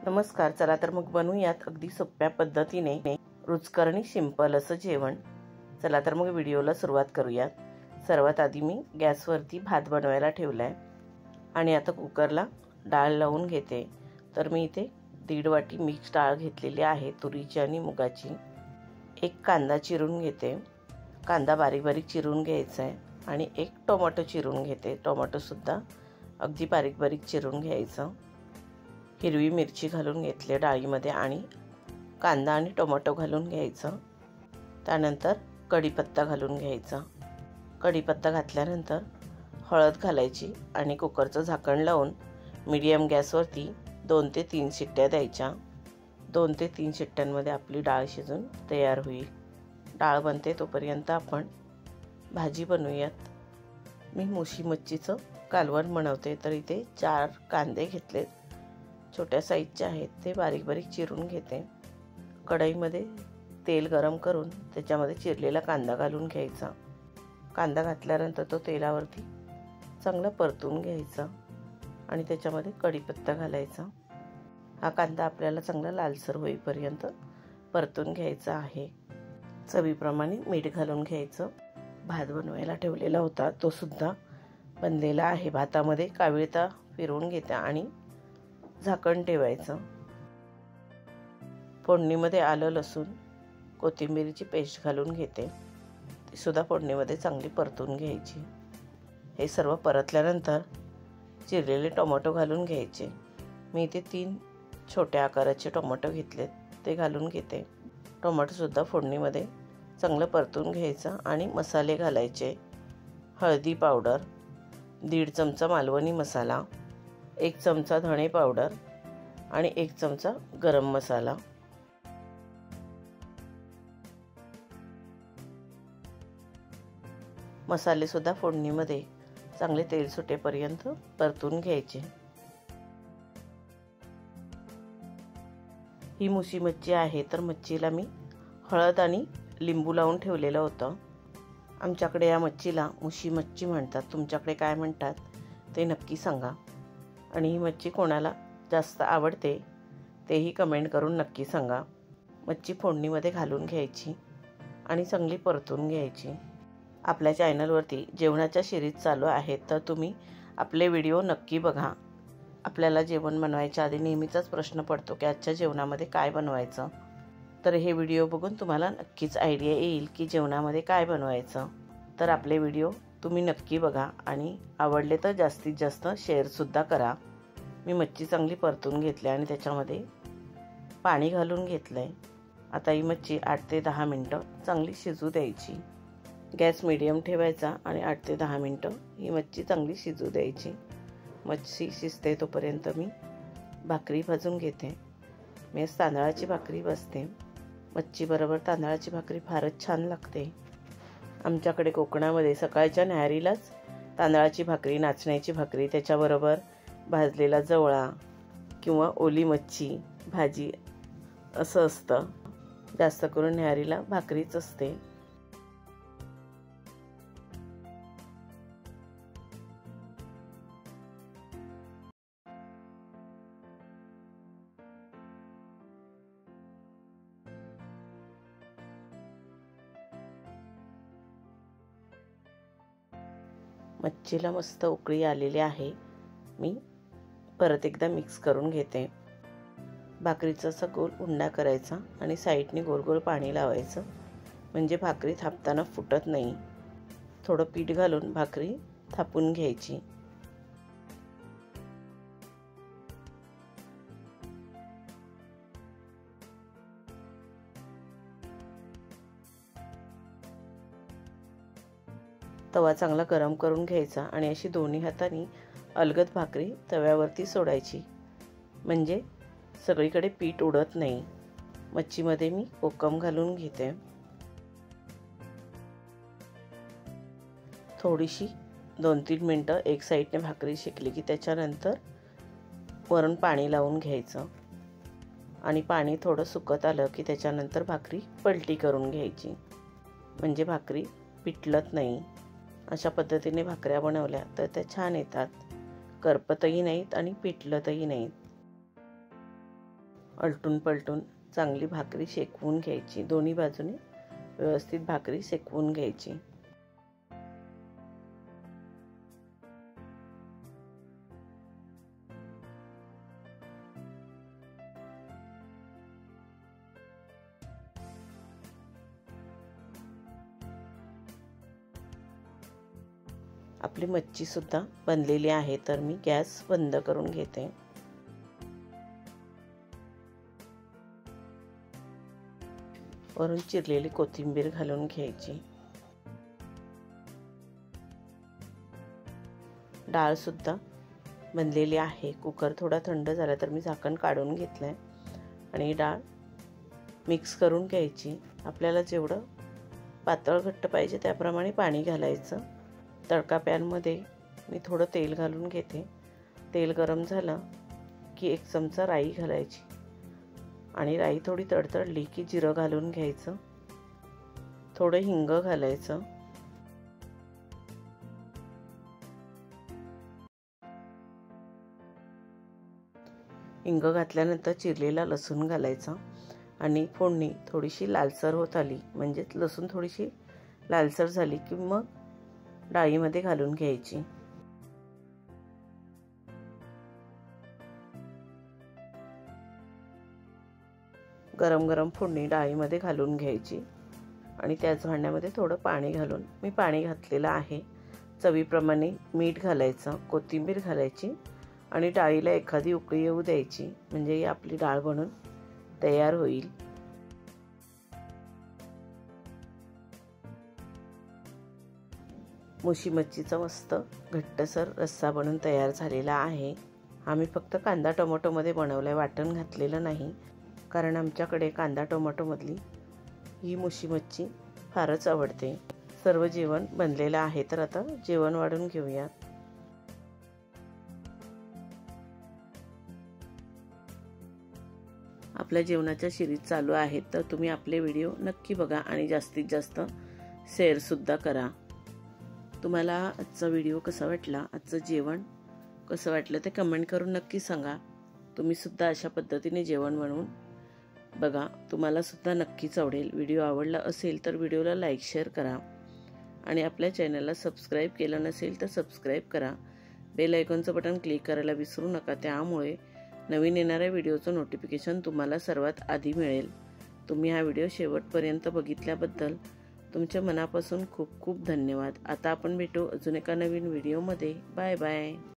नमस्कार. चला तर मग बनवूयात अगदी सोप्या पद्धतीने रुचकर आणि सिंपल असं जेवण. चला तर मग व्हिडिओला सुरुवात करूयात. सर्वात आधी मी गॅसवरती भात बनवायला ठेवलाय आणि आता कुकरला डाळ लावून घेते. तर मी इथे 1.5 वाटी मिक्स डाळ घेतलेली आहे, तुरीची आणि मुगाची. एक कांदा चिरून घेते. कांदा बारीक बारीक चिरून घ्यायचा आहे आणि एक टोमॅटो चिरून घेते. टोमॅटो सुद्धा अगदी बारीक बारीक चिरून घ्यायचं. हिरवी मिरची घालून घेतली डाळीमध्ये आणि कांदा आणि टोमॅटो घालून घ्यायचं. त्यानंतर कढीपत्ता घालून घ्यायचा. कढीपत्ता घातल्यानंतर हळद घालायची आणि कुकरचं झाकण लावून मीडियम गॅसवरती 2 ते 3 शिट्ट्या द्यायच्या. 2 ते 3 शिट्ट्यांमध्ये आपली डाळ शिजून तयार होईल. डाळ बनते तोपर्यंत आपण भाजी बनवूयात. मी मुशी मच्छीचं कालवण बनवते. तर इथे 4 कांदे घेतलेत, छोट्या साईजचे आहेत. ते बारीक बारीक चिरून घेते. कढईमध्ये तेल गरम करून त्याच्यामध्ये चिरलेला कांदा घालून घ्यायचा. कांदा घातल्यानंतर तो तेलावरती चांगला परतून घ्यायचा आणि त्याच्यामध्ये कढीपत्ता घालायचा. हा कांदा आपल्याला चांगला लालसर होईपर्यंत परतून घ्यायचा आहे. चवीप्रमाणे मीठ घालून घ्यायचं. भात बनवायला ठेवलेला होता तो सुद्धा बनलेला आहे. भातामध्ये काविळता फिरवून घेते आणि झाकण ठेवायचं. फोडणीमध्ये आलं, लसूण, कोथिंबीरची पेस्ट घालून घेते. ती सुद्धा फोडणीमध्ये चांगली परतून घ्यायची. हे सर्व परतल्यानंतर चिरलेले टोमॅटो घालून घ्यायचे. मी इथे 3 छोट्या आकाराचे टोमॅटो घेतलेत, ते घालून घेते. टोमॅटोसुद्धा फोडणीमध्ये चांगलं परतून घ्यायचं आणि मसाले घालायचे. हळदी पावडर, 1.5 चमचा मालवणी मसाला, 1 चमचा धणे पावडर आणि 1 चमचा गरम मसाला. मसाले सुद्धा फोडणीमध्ये चांगले तेल सुटेपर्यंत परतून घ्यायचे. ही मुशी मच्छी आहे, तर मच्छीला मी हळद आणि लिंबू लावून ठेवलेलं होतं. आमच्याकडे या मच्छीला मुशी मच्छी म्हणतात. तुमच्याकडे काय म्हणतात ते नक्की सांगा. आणि ही मच्छी कोणाला जास्त आवडते तेही कमेंट करून नक्की सांगा. मच्छी फोडणीमध्ये घालून घ्यायची आणि चांगली परतून घ्यायची. आपल्या चॅनलवरती जेवणाच्या सिरीज चालू आहेत, तर तुम्ही आपले व्हिडिओ नक्की बघा. आपल्याला जेवण बनवायच्या आधी नेहमीचाच प्रश्न पडतो की आजच्या जेवणामध्ये काय बनवायचं. तर हे व्हिडिओ बघून तुम्हाला नक्कीच आयडिया येईल की जेवणामध्ये काय बनवायचं. तर आपले व्हिडिओ तुम्ही नक्की बघा आणि आवडले तर जास्तीत जास्त शेअरसुद्धा करा. मी मच्छी चांगली परतून घेतली आणि त्याच्यामध्ये पाणी घालून घेतलं आहे. आता ही मच्छी 8 ते 10 मिनटं चांगली शिजू द्यायची. गॅस मीडियम ठेवायचा आणि 8 ते 10 मिनटं ही मच्छी चांगली शिजू द्यायची. मच्छी शिजते तोपर्यंत मी भाकरी भाजून घेते. मी तांदळाची भाकरी भाजते. मच्छीबरोबर तांदळाची भाकरी फारच छान लागते. आमच्याकडे कोकणामध्ये सकाळच्या न्याहारीलाच तांदळाची भाकरी, नाचण्याची भाकरी, त्याच्याबरोबर भाजलेला जवळा किंवा ओली मच्छी भाजी असं असतं. जास्त करून न्याहारीला भाकरीच असते. मच्छीला मस्त उकळी आलेली आहे. मी परत एकदा मिक्स करून घेते. भाकरीचा असा गोल उंडा करायचा आणि साईडने गोल गोल पाणी लावायचं, म्हणजे भाकरी थापताना फुटत नाही. थोडं पीठ घालून भाकरी थापून घ्यायची. तवा चांगला गरम करून घ्यायचा आणि अशी दोन्ही हातांनी अलगद भाकरी तव्यावरती सोडायची, म्हणजे सगळीकडे पीठ उडत नाही. मच्छीमध्ये मी कोकम घालून घेते. थोडीशी 2-3 मिनटं एक साईडने भाकरी शेकली की त्याच्यानंतर वरून पाणी लावून घ्यायचं आणि पाणी थोडं सुकत आलं की त्याच्यानंतर भाकरी पलटी करून घ्यायची, म्हणजे भाकरी पिटलत नाही. अशा पद्धतीने भाकऱ्या बनवल्या तर त्या छान येतात. करपतही नाहीत आणि पिटलतही नाहीत. आलटून पलटून चांगली भाकरी शेकवून घ्यायची। दोन्ही बाजूने व्यवस्थित भाकरी शेकवून घ्यायची। आपली मच्छी सुद्धा बनलेली आहे, तर मी गॅस बंद करून घेते। वरून चिरलेली कोथिंबीर घालून घ्यायची। डाळ सुद्धा बनलेली आहे। कुकर थोडा थंड झाला तर मी झाकण काढून घेतलंय आणि डाळ मिक्स करून घ्यायची। आपल्याला जेवढं पातळ घट्ट पाहिजे त्याप्रमाणे पाणी घालायचं। तडका पॅनमध्ये मी थोडं तेल घालून घेते। तेल गरम झालं की 1 चमचा राई घालायची आणि राई थोडी तडतडली की जिरं घालून घ्यायचं। थोडं हिंग घालायचं। हिंग घातल्यानंतर चिरलेला लसूण घालायचा आणि फोडणी थोडीशी लालसर होत आली म्हणजे लसूण थोडीशी लालसर झाली की मग डाळीमध्ये घालून घ्यायची। गरम गरम फोडणी डाळीमध्ये घालून घ्यायची आणि त्याच भांड्यामध्ये थोडं पाणी घालून मी पाणी घातलेलं आहे। चवीप्रमाणे मीठ घालायचं, कोथिंबीर घालायची आणि डाळीला एखादी उकळी येऊ द्यायची म्हणजे आपली डाळ बनून तयार होईल। मुशी मच्छीचा मस्त घट्टसर रस्सा बनून तयार झालेला आहे। आम्ही फक्त कांदा टोमॅटोमध्ये बनवलाय, वाटण घातलेलं नाही, कारण आमच्याकडे कांदा टोमॅटोमधली ही मुशी मच्छी फारच आवडते। सर्व जेवण बनलेलं आहे, तर आता जेवण वाढून घेऊया। आपल्या जेवणाच्या सिरीज चालू आहेत, तर तुम्ही आपले व्हिडिओ नक्की बघा आणि जास्तीत जास्त शेअर सुद्धा करा। तुम्हाला आजचा व्हिडिओ कसा वाटला, आजचं जेवण कसं वाटलं ते कमेंट करून नक्की सांगा। तुम्ही सुद्धा अशा पद्धतीने जेवण बनवून बघा, तुम्हाला सुद्धा नक्कीच आवडेल। व्हिडिओ आवडला असेल तर व्हिडिओला लाईक शेअर करा आणि आपल्या चॅनलला सबस्क्राईब केलं नसेल तर सबस्क्राईब करा। बेल आयकॉनचं बटन क्लिक करायला विसरू नका, त्यामुळे नवीन येणाऱ्या व्हिडिओचं नोटिफिकेशन तुम्हाला सर्वात आधी मिळेल। तुम्ही हा व्हिडिओ शेवटपर्यंत बघितल्याबद्दल तुमच्या मनापासून खूप खूप धन्यवाद। आता आपण भेटू अजून एका नवीन व्हिडिओमध्ये। Bye bye.